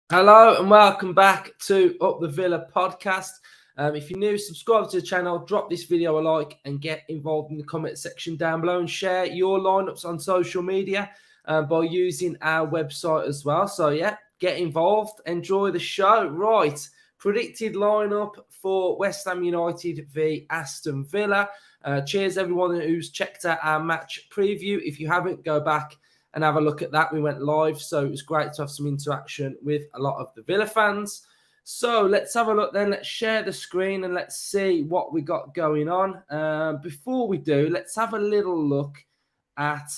Hello and welcome back to Up the Villa podcast. If you're new, subscribe to the channel, drop this video a like and get involved in the comment section down below and share your lineups on social media by using our website as well. So yeah, get involved, enjoy the show. Right, predicted lineup for West Ham United v Aston Villa. Cheers everyone who's checked out our match preview. If you haven't, go back and have a look at that. We went live, so it was great to have some interaction with a lot of the Villa fans. So let's have a look then. Let's share the screen and let's see what we got going on. Before we do, let's have a little look at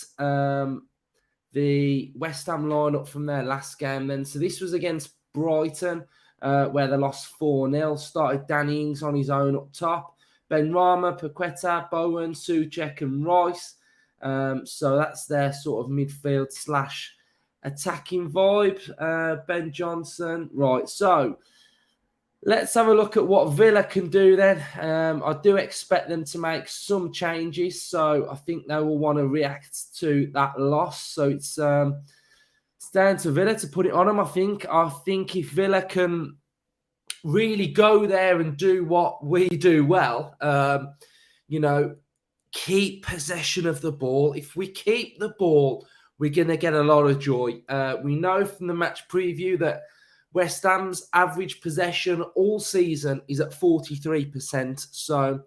the West Ham lineup from their last game then. So this was against Brighton, where they lost 4-0. Started Danny Ings on his own up top. Benrahma, Paqueta, Bowen, Souček and Rice. So that's their sort of midfield / attacking vibe. Ben Johnson. Right, so let's have a look at what Villa can do then. I do expect them to make some changes, so I think they will want to react to that loss. So it's down to Villa to put it on them, I think. I think if Villa can really go there and do what we do well, keep possession of the ball. If we keep the ball, we're going to get a lot of joy. We know from the match preview that West Ham's average possession all season is at 43%. So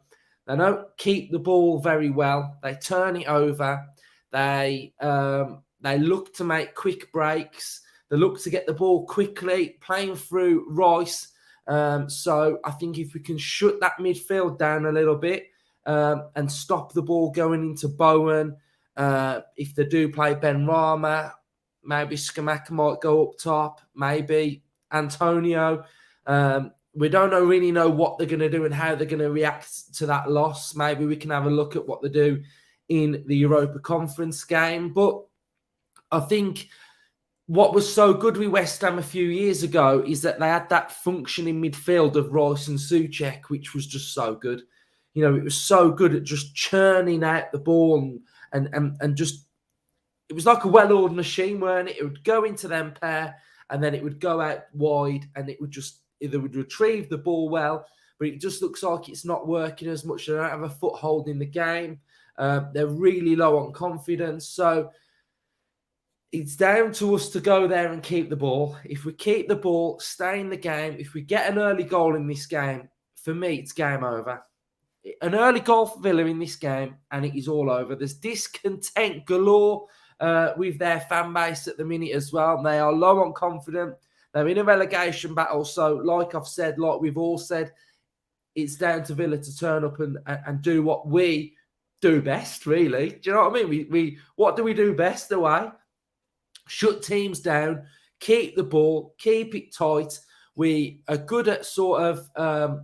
they don't keep the ball very well. They turn it over. They look to make quick breaks. They look to get the ball quickly, playing through Rice. So I think if we can shut that midfield down a little bit, and stop the ball going into Bowen. If they do play Benrahma, maybe Scamacca might go up top, maybe Antonio. We don't really know what they're going to do and how they're going to react to that loss. Maybe we can have a look at what they do in the Europa Conference game. But I think what was so good with West Ham a few years ago is that they had that functioning midfield of Rice and Souček, which was just so good. You know, it was so good at just churning out the ball and just, it was like a well-oiled machine, weren't it? It would go into them pair and then it would go out wide and it would just, either would retrieve the ball well, but it just looks like it's not working as much. They don't have a foothold in the game. They're really low on confidence. So it's down to us to go there and keep the ball. If we keep the ball, stay in the game, if we get an early goal in this game, for me, it's game over. An early goal for Villa in this game, and it is all over. There's discontent galore with their fan base at the minute as well. They are low on confidence. They're in a relegation battle. So, like I've said, like we've all said, it's down to Villa to turn up and do what we do best, really. Do you know what I mean? We what do we do best away? Shut teams down, keep the ball, keep it tight. We are good at sort of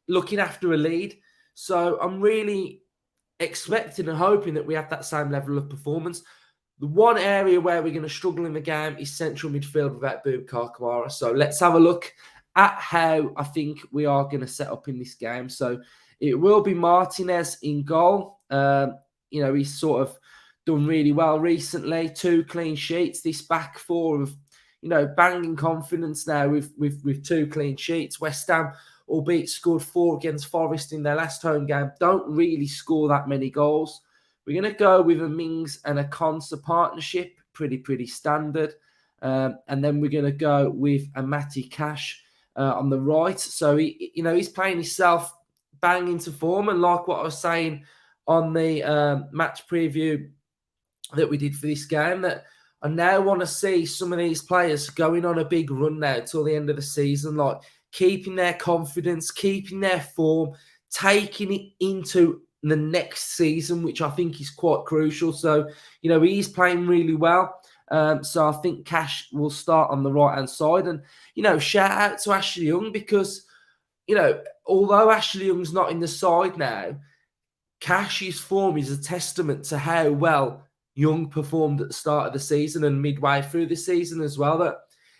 looking after a lead. So I'm really expecting and hoping that we have that same level of performance. The one area where we're going to struggle in the game is central midfield without Boubacar Kamara. So let's have a look at how I think we are going to set up in this game. So it will be Martinez in goal. He's sort of done really well recently. 2 clean sheets. This back four of, banging confidence now with 2 clean sheets. West Ham, albeit scored 4 against Forest in their last home game, don't really score that many goals. We're going to go with a Mings and a Konsa partnership, pretty standard. And then we're going to go with a Matty Cash on the right. So, he's playing himself bang into form. And like what I was saying on the match preview that we did for this game, that I now want to see some of these players going on a big run now till the end of the season, like keeping their confidence, keeping their form, taking it into the next season, which I think is quite crucial. So, he's playing really well. So I think Cash will start on the right-hand side. And, shout out to Ashley Young because, although Ashley Young's not in the side now, Cash's form is a testament to how well Young performed at the start of the season and midway through the season as well, that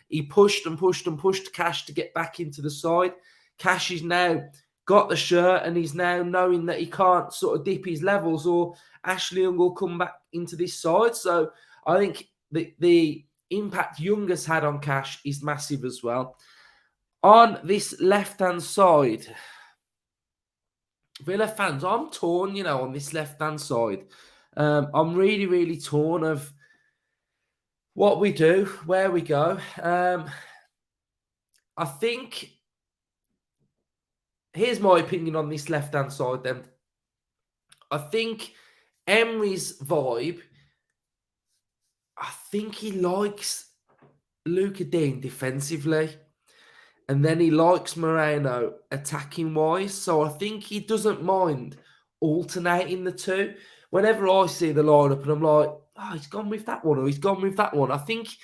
he pushed and pushed and pushed Cash to get back into the side. Cash is now got the shirt and he's now knowing that he can't sort of dip his levels, or Ashley Young will come back into this side. So I think the impact Young has had on Cash is massive as well. On this left-hand side, Villa fans, I'm torn, on this left-hand side. I'm really, really torn of what we do, where we go. I think, here's my opinion on this left-hand side then. I think Emery's vibe, I think he likes Luca Dean defensively. And then he likes Moreno attacking-wise. So I think he doesn't mind alternating the two. Whenever I see the lineup and I'm like, oh, he's gone with that one or he's gone with that one, I think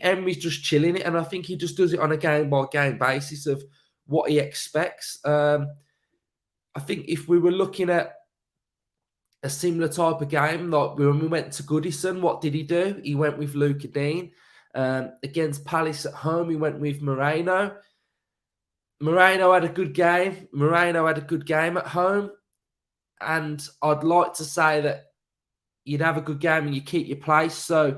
Emery's just chilling it, and I think he just does it on a game-by-game basis of what he expects. I think if we were looking at a similar type of game, like when we went to Goodison, what did he do? He went with Luca Dean. Against Palace at home, he went with Moreno. Moreno had a good game. Moreno had a good game at home. And I'd like to say that you'd have a good game and you keep your place. So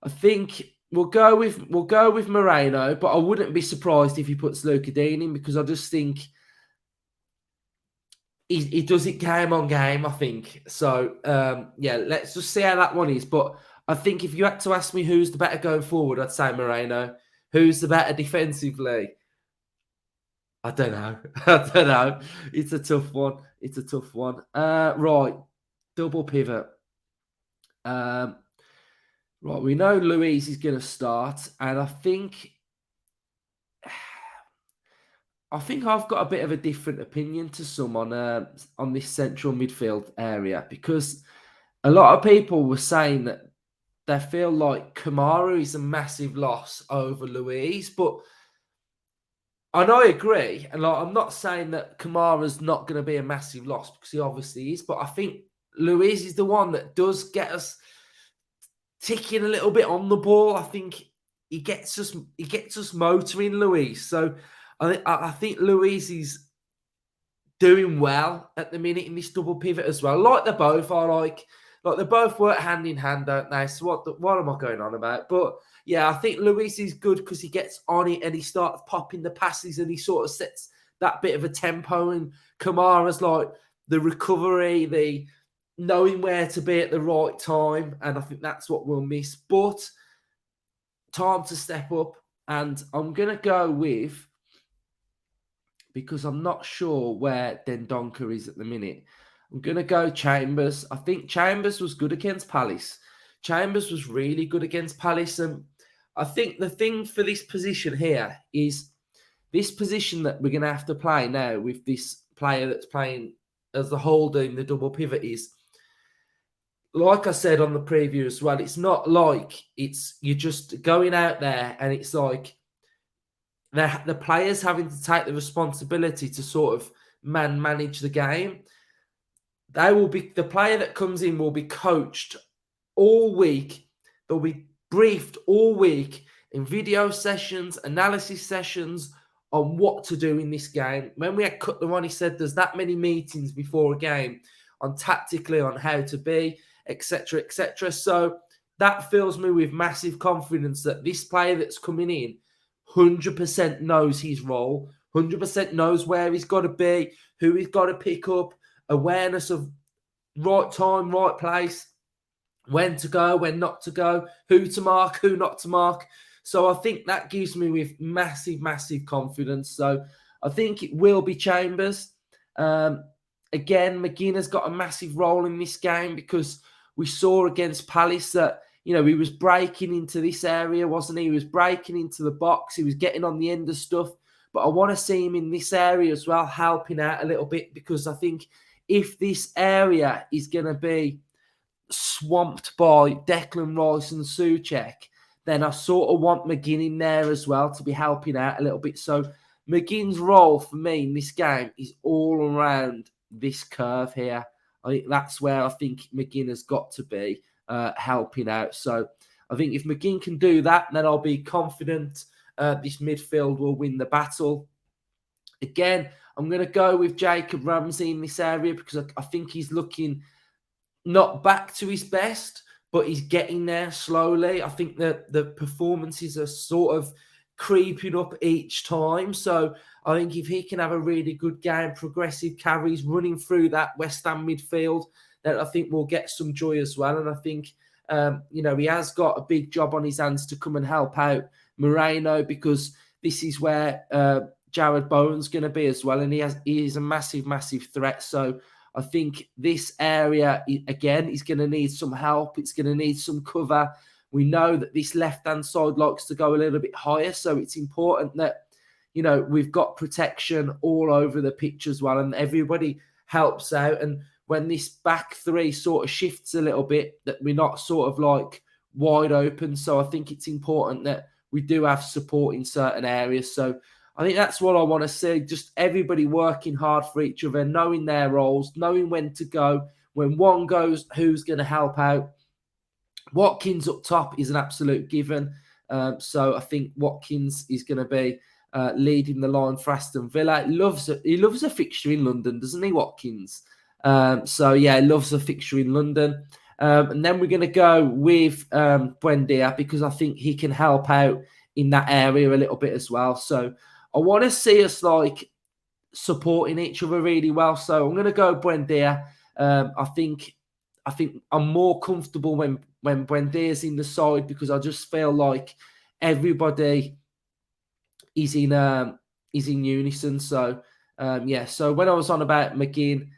I think we'll go with Moreno, but I wouldn't be surprised if he puts Luca Dean in, because I just think he does it game on game, I think. So, let's just see how that one is. But I think if you had to ask me who's the better going forward, I'd say Moreno. Who's the better defensively? I don't know. It's a tough one. Right. Double pivot. Right. We know Luiz is going to start. And I think I've got a bit of a different opinion to some on this central midfield area, because a lot of people were saying that they feel like Kamara is a massive loss over Luiz, but and I agree, and I'm not saying that Kamara's not going to be a massive loss, because he obviously is, but I think Luiz is the one that does get us ticking a little bit on the ball. I think he gets us motoring, Luiz. So I think Luiz is doing well at the minute in this double pivot as well. Like they both are, like they both work hand in hand, don't they? So what am I going on about? But yeah, I think Luiz is good because he gets on it and he starts popping the passes and he sort of sets that bit of a tempo. And Kamara's like the recovery, the knowing where to be at the right time. And I think that's what we'll miss. But time to step up. And I'm going to go with, because I'm not sure where Dendoncker is at the minute, I'm going to go Chambers. I think Chambers was good against Palace. Chambers was really good against Palace. And I think the thing for this position here is this position that we're going to have to play now with this player that's playing as the holder in the double pivot is, like I said on the preview as well, it's not like you're just going out there and it's like the players having to take the responsibility to sort of manage the game. The player that comes in will be coached all week. They'll be briefed all week in video sessions, analysis sessions on what to do in this game. When we had Cutler on, he said there's that many meetings before a game on tactically on how to be, etc., etc. So that fills me with massive confidence that this player that's coming in 100% knows his role, 100% knows where he's got to be, who he's got to pick up, awareness of right time, right place, when to go, when not to go, who to mark, who not to mark. So I think that gives me with massive, massive confidence. So I think it will be Chambers. Again, McGinn has got a massive role in this game, because we saw against Palace that, he was breaking into this area, wasn't he? He was breaking into the box. He was getting on the end of stuff. But I want to see him in this area as well, helping out a little bit, because I think if this area is going to be swamped by Declan Rice and Souček, then I sort of want McGinn in there as well to be helping out a little bit. So McGinn's role for me in this game is all around this curve here. I think that's where I think McGinn has got to be helping out. So I think if McGinn can do that, then I'll be confident this midfield will win the battle. Again, I'm going to go with Jacob Ramsey in this area because I think he's looking not back to his best, but he's getting there slowly. I think that the performances are sort of creeping up each time. So I think if he can have a really good game, progressive carries, running through that West Ham midfield, then I think we'll get some joy as well. And I think, he has got a big job on his hands to come and help out Moreno, because this is where Jared Bowen's going to be as well. And he is a massive, massive threat. So I think this area, again, is going to need some help. It's going to need some cover. We know that this left-hand side likes to go a little bit higher, so it's important that, we've got protection all over the pitch as well, and everybody helps out. And when this back three sort of shifts a little bit, that we're not sort of like wide open. So I think it's important that we do have support in certain areas. So I think that's what I want to see. Just everybody working hard for each other, knowing their roles, knowing when to go. When one goes, who's going to help out? Watkins up top is an absolute given. So I think Watkins is going to be leading the line for Aston Villa. He loves a fixture in London, doesn't he, Watkins? He loves a fixture in London. And then we're going to go with Buendia, because I think he can help out in that area a little bit as well. So I want to see us like supporting each other really well. So I'm going to go Buendia. I think I'm more comfortable when Buendia's in the side, because I just feel like everybody is in unison. So So when I was on about McGinn,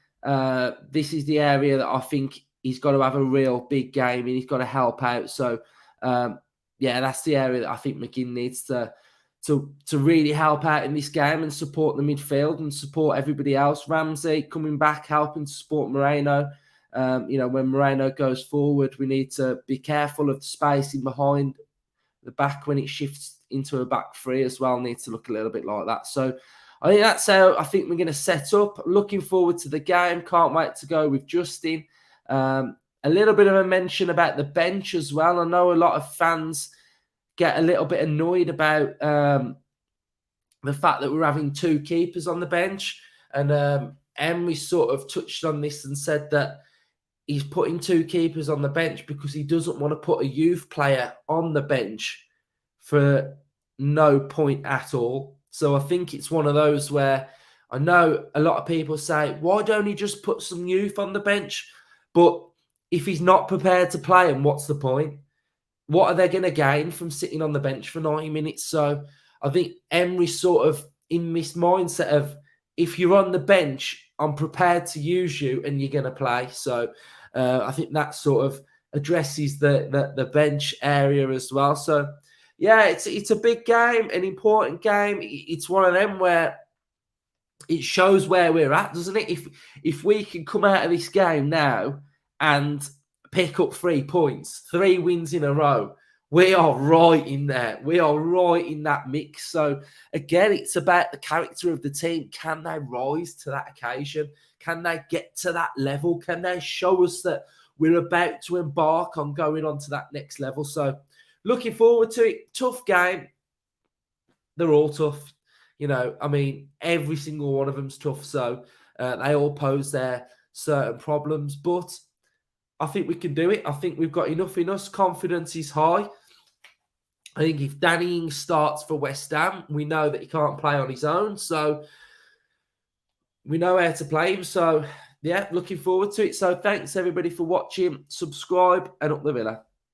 this is the area that I think he's got to have a real big game and he's got to help out. So that's the area that I think McGinn needs to really help out in this game and support the midfield and support everybody else. Ramsey coming back, helping to support Moreno. When Moreno goes forward, we need to be careful of the spacing behind the back when it shifts into a back three as well. Needs to look a little bit like that. So I think that's how I think we're going to set up. Looking forward to the game. Can't wait to go with Justin. A little bit of a mention about the bench as well. I know a lot of fans get a little bit annoyed about the fact that we're having two keepers on the bench. And Emery sort of touched on this and said that he's putting two keepers on the bench because he doesn't want to put a youth player on the bench for no point at all. So I think it's one of those where I know a lot of people say, why don't he just put some youth on the bench? But if he's not prepared to play him, what's the point? What are they going to gain from sitting on the bench for 90 minutes? So I think Emery's sort of in this mindset of, if you're on the bench, I'm prepared to use you and you're going to play. So I think that sort of addresses the bench area as well. So, it's a big game, an important game. It's one of them where it shows where we're at, doesn't it? If we can come out of this game now and pick up 3 points, 3 wins in a row, we are right in there. We are right in that mix. So, again, it's about the character of the team. Can they rise to that occasion? Can they get to that level? Can they show us that we're about to embark on going on to that next level? So, looking forward to it. Tough game. They're all tough. Every single one of them's tough. So, they all pose their certain problems. But I think we can do it. I think we've got enough in us. Confidence is high. I think if Danny Ings starts for West Ham, we know that he can't play on his own. So we know how to play him. So, looking forward to it. So thanks, everybody, for watching. Subscribe and up the Villa.